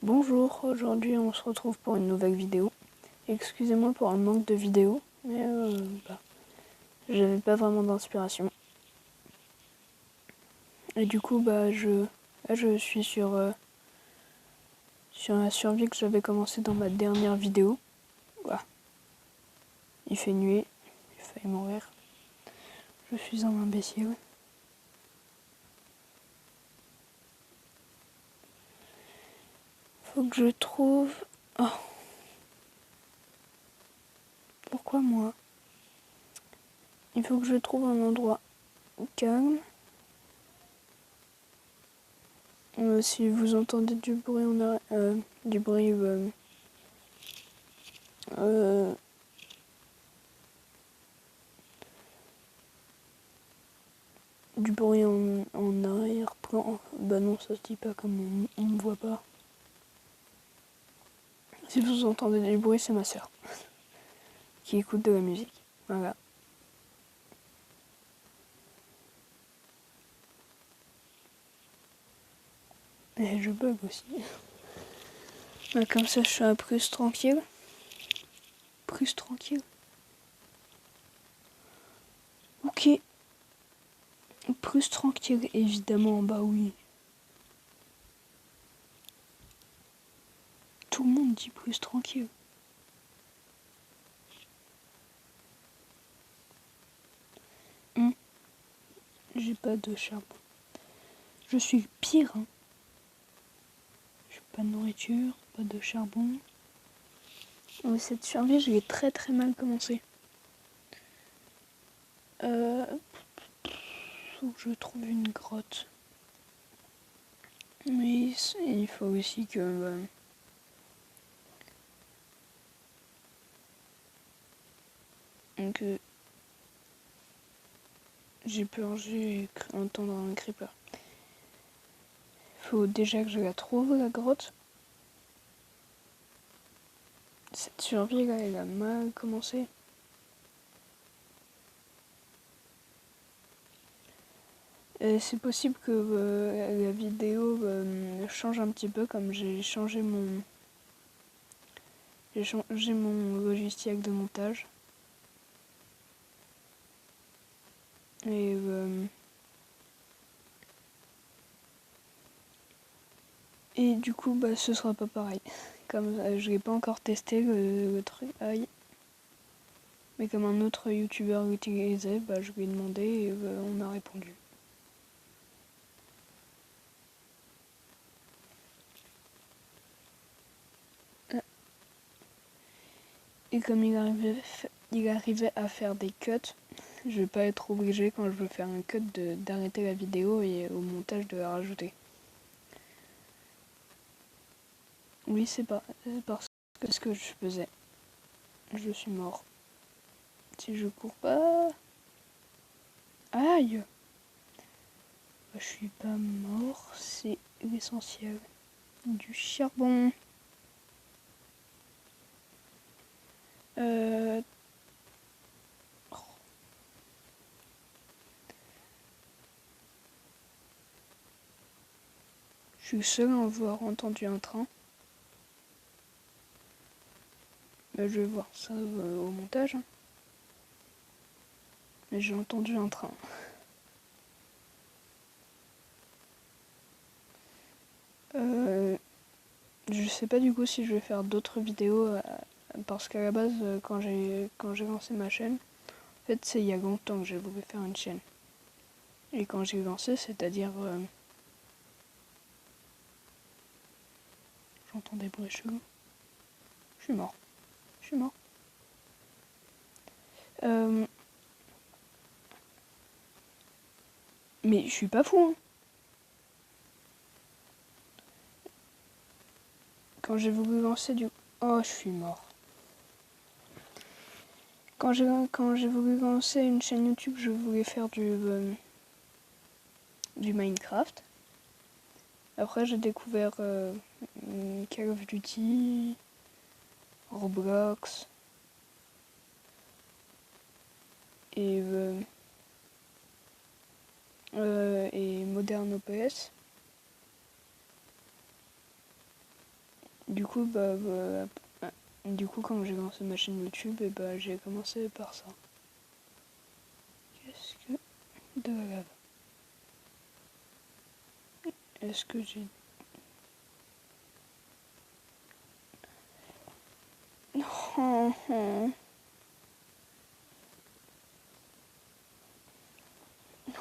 Bonjour, aujourd'hui on se retrouve pour une nouvelle vidéo. Excusez-moi pour un manque de vidéos, mais j'avais pas vraiment d'inspiration. Et du coup je suis sur la survie que j'avais commencé dans ma dernière vidéo. Voilà. Il fait nuit, j'ai failli mourir. Je suis un imbécile. Faut que je trouve... Oh. Pourquoi moi? Il faut que je trouve un endroit calme. Si vous entendez du bruit, du bruit en arrière-plan, bah non, ça se dit pas comme on me voit pas. Si vous entendez du bruit, c'est ma soeur qui écoute de la musique. Voilà. Et je bug aussi. Bah, comme ça, je suis un plus tranquille. Plus tranquille. Ok. Plus tranquille, évidemment, bah oui. Tout le monde dit plus tranquille. J'ai pas de charbon. Je suis pire. Hein. J'ai pas de nourriture, pas de charbon. Oh, cette survie, je l'ai très très mal commencé. Faut que je trouve une grotte. Mais il faut aussi que... donc, j'ai peur, j'ai entendre un creeper. Faut déjà que je la trouve, la grotte. Cette survie là, elle a mal commencé. C'est possible que la vidéo change un petit peu, comme j'ai changé mon logiciel de montage. Et du coup, ce sera pas pareil. Comme je l'ai pas encore testé le truc, aïe. Mais comme un autre youtubeur l'utilisait, je lui ai demandé et on m'a répondu. Et comme il arrivait à faire des cuts, je vais pas être obligé quand je veux faire un cut d'arrêter la vidéo et au montage de la rajouter. Oui, c'est parce que ce que je faisais. Je suis mort. Si je cours pas... Aïe! Je suis pas mort, c'est l'essentiel. Du charbon. Je suis seul à avoir entendu un train. Je vais voir ça au montage. Mais j'ai entendu un train. Je sais pas du coup si je vais faire d'autres vidéos parce qu'à la base quand j'ai lancé ma chaîne, en fait c'est il y a longtemps que j'ai voulu faire une chaîne. Et quand j'ai lancé, c'est-à-dire j'entends des bruits chelous. Je suis mort. Mais je suis pas fou hein. Quand j'ai voulu lancer oh, je suis mort. Quand j'ai voulu lancer une chaîne YouTube, je voulais faire du Minecraft. Après, j'ai découvert Call of Duty, Roblox et moderne OPS. Du coup, quand j'ai lancé ma chaîne YouTube, et j'ai commencé par ça. Qu'est-ce que de la lave? Est-ce que j'ai... Non.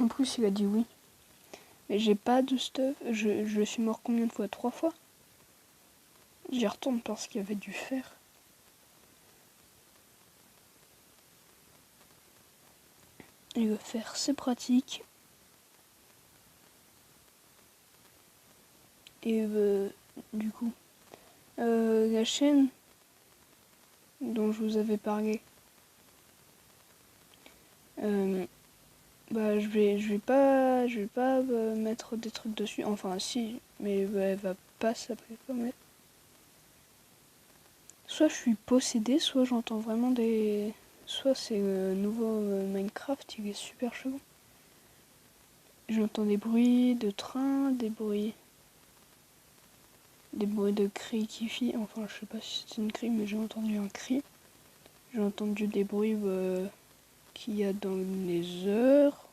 En plus, il a dit oui. Mais j'ai pas de stuff. Je suis mort combien de fois? 3 fois? J'y retourne parce qu'il y avait du fer. Et le fer, c'est pratique. Et du coup, la chaîne dont je vous avais parlé, je vais pas mettre des trucs dessus. Enfin, si, mais elle va pas s'appeler comme elle. Soit je suis possédée, soit j'entends vraiment des... Soit c'est le nouveau Minecraft, il est super chelou. J'entends des bruits de train, des bruits de cris qui fit. Enfin, je sais pas si c'est une cri, mais j'ai entendu un cri. J'ai entendu des bruits qu'il y a dans les heures.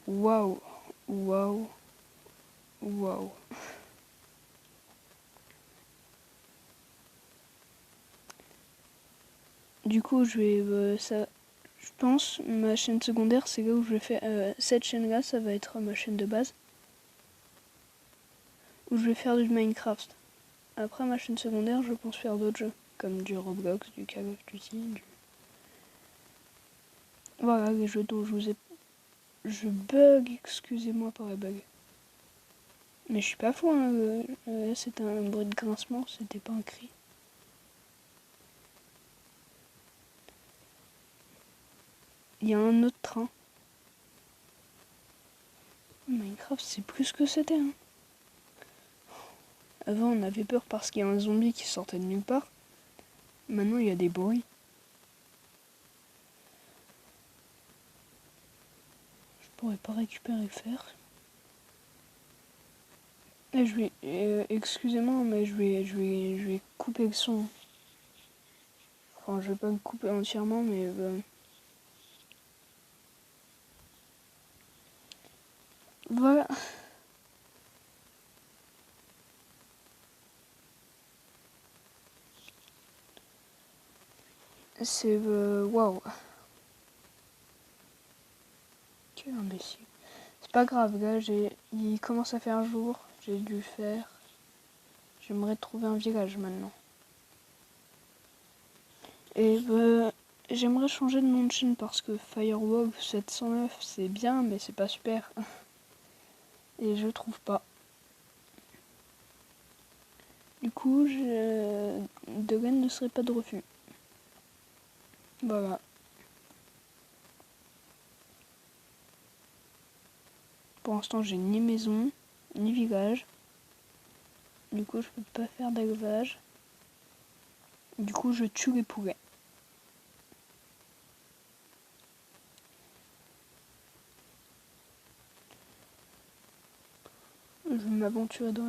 Waouh, waouh, waouh. Du coup, je pense, ma chaîne secondaire, c'est là où je vais faire... cette chaîne-là, ça va être ma chaîne de base. Où je vais faire du Minecraft. Après ma chaîne secondaire, je pense faire d'autres jeux. Comme du Roblox, du Call of Duty, Voilà, les jeux dont je vous ai... Je bug, excusez-moi pour les bugs. Mais je suis pas fou, hein. C'était un bruit de grincement, c'était pas un cri. Il y a un autre train. Minecraft, c'est plus ce que c'était. Hein. Avant, on avait peur parce qu'il y a un zombie qui sortait de nulle part. Maintenant, il y a des bruits. Je pourrais pas récupérer le fer. Et excusez-moi, mais je vais couper le son. Enfin, je vais pas me couper entièrement, mais... Voilà. C'est... Waouh. Quel imbécile. C'est pas grave, là, il commence à faire jour. J'ai dû faire... J'aimerais trouver un village maintenant. Et j'aimerais changer de nom de chaîne parce que Firewall 709 c'est bien, mais c'est pas super. Et je trouve pas. Du coup, Dogen ne serait pas de refus. Voilà. Pour l'instant, j'ai ni maison, ni village. Du coup, je peux pas faire d'élevage. Du coup, je tue les poulets. Je vais m'aventurer dans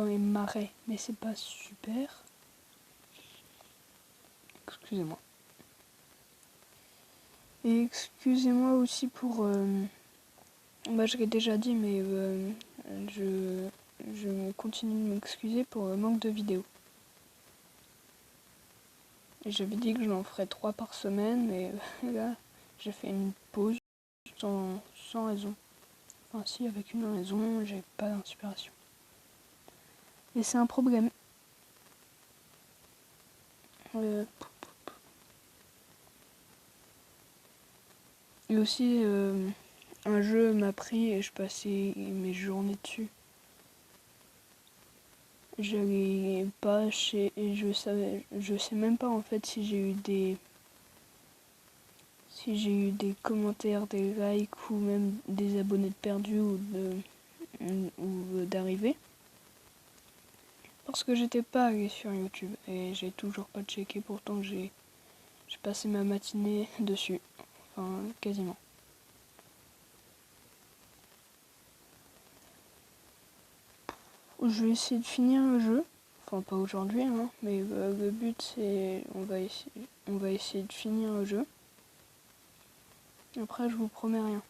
les marais, mais c'est pas super. Excusez-moi. Et excusez-moi aussi pour... je l'ai déjà dit, mais je continue de m'excuser pour le manque de vidéos. J'avais dit que j'en ferais 3 par semaine, mais là, j'ai fait une pause sans raison. Enfin, si, avec une raison, j'ai pas d'inspiration. Et c'est un problème. Et aussi, un jeu m'a pris et je passais mes journées dessus. J'allais pas chez... Et je sais même pas en fait si j'ai eu des commentaires, des likes ou même des abonnés de perdus ou d'arrivés. Parce que j'étais pas allé sur YouTube et j'ai toujours pas checké, pourtant j'ai passé ma matinée dessus. Enfin, quasiment. Je vais essayer de finir le jeu. Enfin, pas aujourd'hui, hein, mais le but c'est... On va essayer de finir le jeu. Après, je vous promets rien.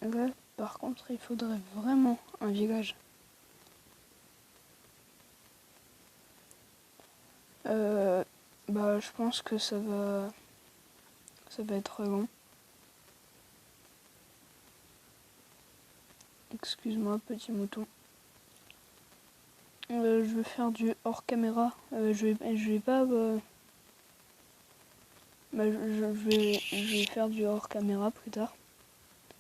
Là, par contre, il faudrait vraiment un village. Je pense que ça va être long. Excuse-moi, petit mouton. Je vais faire du hors caméra. Je vais pas. Je vais faire du hors caméra plus tard.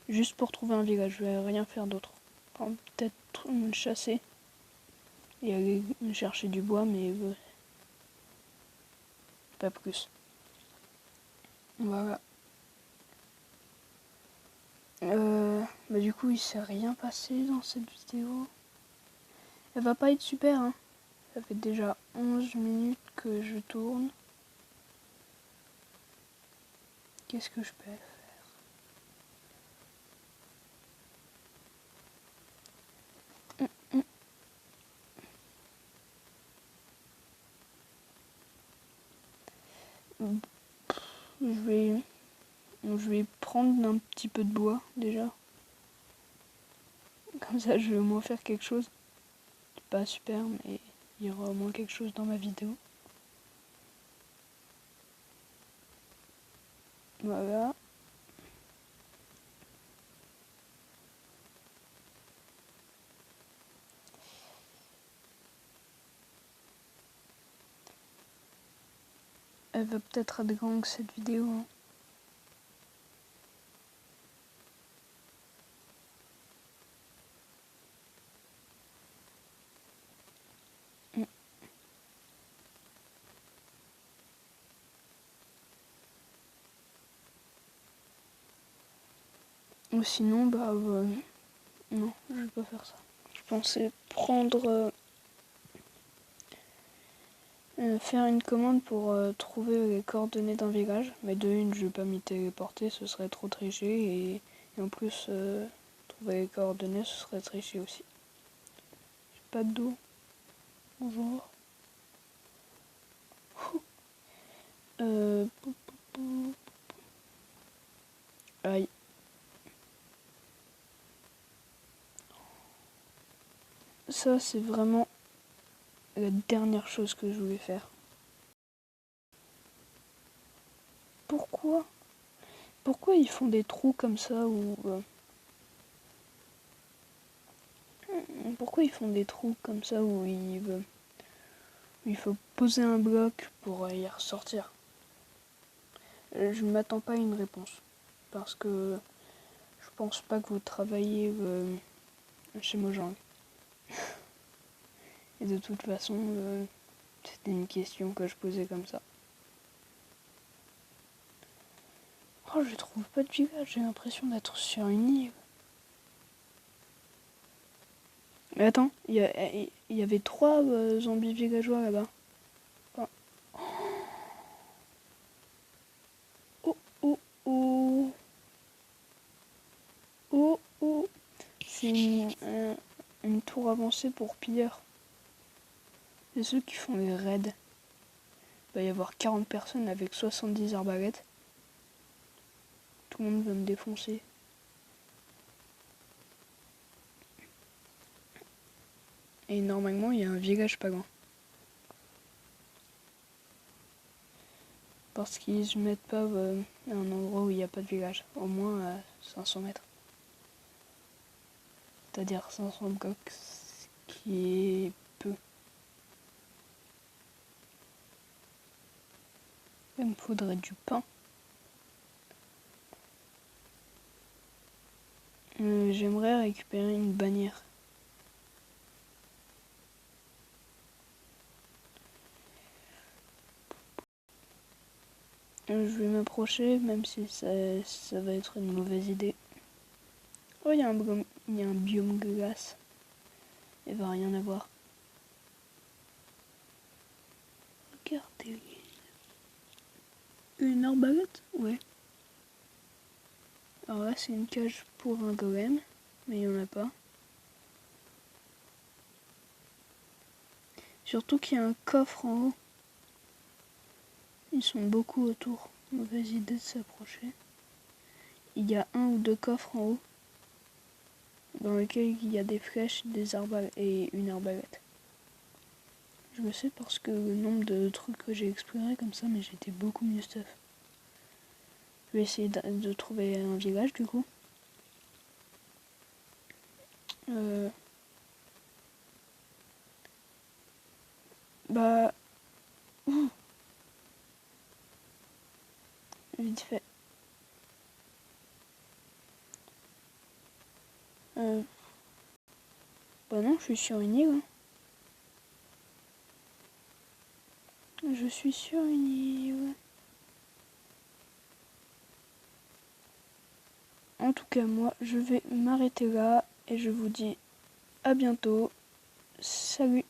Juste pour trouver un village. Je vais rien faire d'autre. Enfin, peut-être me chasser et aller chercher du bois, mais pas plus. Voilà. Du coup, il s'est rien passé dans cette vidéo. Elle va pas être super, hein. Ça fait déjà 11 minutes que je tourne. Qu'est-ce que je peux faire? Je vais prendre un petit peu de bois déjà. Comme ça, je vais au moins faire quelque chose. C'est pas super, mais il y aura au moins quelque chose dans ma vidéo. Voilà. Elle va peut-être être grande cette vidéo. Hein. Ou sinon, non, je vais pas faire ça. Je pensais prendre... faire une commande pour trouver les coordonnées d'un village. Mais de une, je vais pas m'y téléporter, ce serait trop triché. Et en plus, trouver les coordonnées, ce serait triché aussi. J'ai pas d'eau. Bonjour. Aïe. Ça, c'est vraiment la dernière chose que je voulais faire. Pourquoi ils font des trous comme ça ou pourquoi ils font des trous comme ça où il faut poser un bloc pour y ressortir? Je ne m'attends pas à une réponse parce que je pense pas que vous travaillez chez Mojang. Et de toute façon, c'était une question que je posais comme ça. Oh, je trouve pas de village, j'ai l'impression d'être sur une île. Mais attends, il y avait 3 zombies villageois là-bas. Enfin, oh, oh, oh. Oh, oh. C'est une tour avancée pour pilleurs. C'est ceux qui font les raids. Il va y avoir 40 personnes avec 70 arbalètes. Tout le monde va me défoncer. Et normalement, il y a un village pas loin. Parce qu'ils ne mettent pas à un endroit où il n'y a pas de village. Au moins à 500 mètres. C'est-à-dire 500 blocs, ce qui est peu. Il me faudrait du pain. J'aimerais récupérer une bannière. Je vais m'approcher, même si ça va être une mauvaise idée. Oh, il y a un biome glace. Il va rien avoir. Regardez. Une arbalète? Ouais. Alors là, c'est une cage pour un golem, mais il n'y en a pas. Surtout qu'il y a un coffre en haut. Ils sont beaucoup autour. Mauvaise idée de s'approcher. Il y a un ou deux coffres en haut, dans lesquels il y a des flèches, des arbalètes et une arbalète. Je le sais parce que le nombre de trucs que j'ai exploré comme ça, mais j'étais beaucoup mieux stuff. Je vais essayer de trouver un village du coup. Bah... Vite fait. Bah non, je suis sur une île. Je suis sur une île. En tout cas, moi, je vais m'arrêter là et je vous dis à bientôt. Salut!